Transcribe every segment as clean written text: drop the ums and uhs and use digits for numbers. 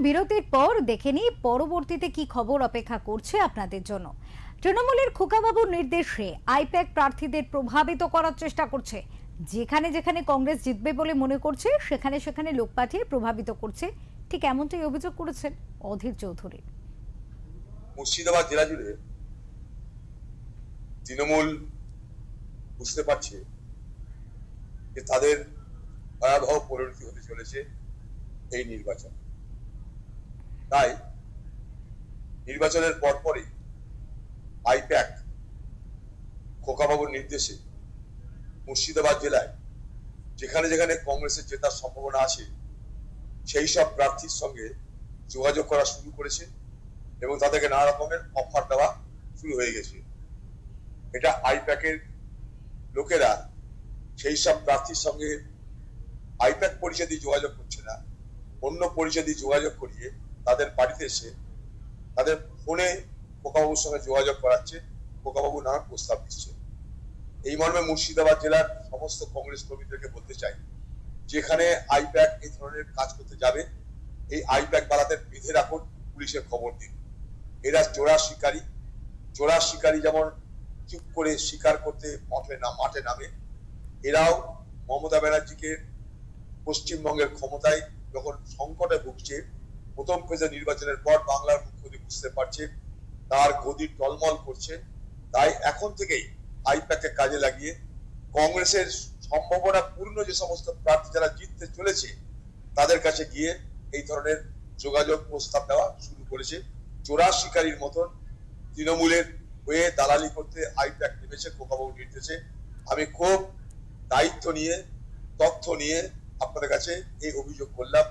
বিরতির পর দেখে নিই পরবর্তীতে কি খবর অপেক্ষা করছে আপনাদের জন্য। তৃণমূলের খোকাবাবুর নির্দেশে আইপ্যাক প্রার্থীদের প্রভাবিত করার চেষ্টা করছে। যেখানে যেখানে কংগ্রেস জিতবে বলে মনে করছে সেখানে সেখানে লোক পাঠিয়ে প্রভাবিত করছে, ঠিক এমনটাই অভিযোগ করেছেন অধীর চৌধুরী। মুর্শিদাবাদ জেলা জুড়ে তৃণমূল বুঝতে পারছে যে তাদের ভয়াবহ পরিণতি হতে চলেছে এই নির্বাচন। তাই নির্বাচনের পরপরই আইপ্যাক খোকাবাবুর নির্দেশে মুর্শিদাবাদ জেলায় যেখানে যেখানে কংগ্রেসের জেতার সম্ভাবনা আছে সেই সব প্রার্থীর সঙ্গে যোগাযোগ করা শুরু করেছে এবং তাদেরকে নানা রকমের অফার দেওয়া শুরু হয়ে গেছে। এটা আইপ্যাকের লোকেরা সেই সব প্রার্থীর সঙ্গে আইপ্যাক পরিচয় দিয়ে যোগাযোগ করছে না, অন্য পরিচয় দিয়ে যোগাযোগ করিয়ে তাদের বাড়িতে এসে তাদের ফোনে খোকাবাবুর সঙ্গে যোগাযোগ করাচ্ছে, খোকাবাবু নানা প্রস্তাব দিচ্ছে। এই মর্মে মুর্শিদাবাদ জেলার সমস্ত কংগ্রেস কর্মীদেরকে বলতে চাই, যেখানে আইপ্যাক এই ধরনের কাজ করতে যাবে এই আইপ্যাক বালাদের বেঁধে রাখুন, পুলিশের খবর দিন। এরা চোরা শিকারী যেমন চুপ করে শিকার করতে মাঠে নামে, এরাও মমতা ব্যানার্জিকে পশ্চিমবঙ্গের ক্ষমতায় যখন সংকটে ভুগছে, প্রথম ফেজে নির্বাচনের পর বাংলার মুখ্যমন্ত্রী বুঝতে পারছে তার গদি টলমল করছে। তাই এখন থেকেই আইপ্যাককে কাজে লাগিয়ে কংগ্রেসের সম্ভাবনা পূর্ণ যে সমস্ত প্রার্থী যারা জিততে চলেছে তাদের কাছে গিয়ে এই ধরনের যোগাযোগ প্রস্তাব দেওয়া শুরু করেছে। চোরা শিকারীর মতন তৃণমূলের হয়ে দালালি করতে আইপ্যাক নেমেছে খোকাবাবুর নির্দেশে। আমি খুব দায়িত্ব নিয়ে তথ্য নিয়ে আপনাদের কাছে এই অভিযোগ করলাম,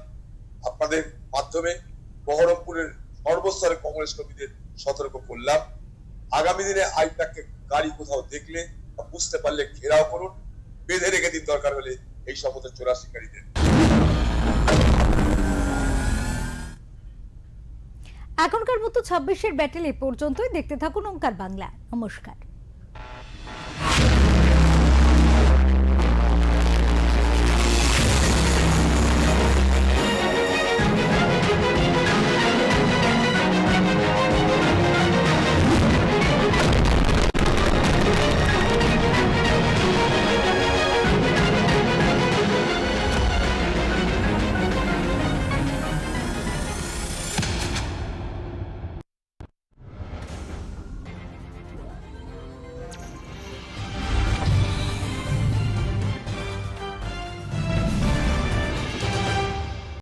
আপনাদের মাধ্যমে বহরমপুরের সর্বস্তরে কংগ্রেস কর্মীদের সতর্ক করলাম। আগামী দিনে আইপ্যাককে গাড়ি কোথাও দেখলে বা বুঝতে পারলে ঘেরাও করুন, বেঁধে রেখে দিন দরকার হলে এই সমস্ত চোরা শিকারীদের। এখনকার মতো 26-এর ব্যাটেল এ পর্যন্তই। দেখতে থাকুন ওঙ্কার বাংলা। নমস্কার।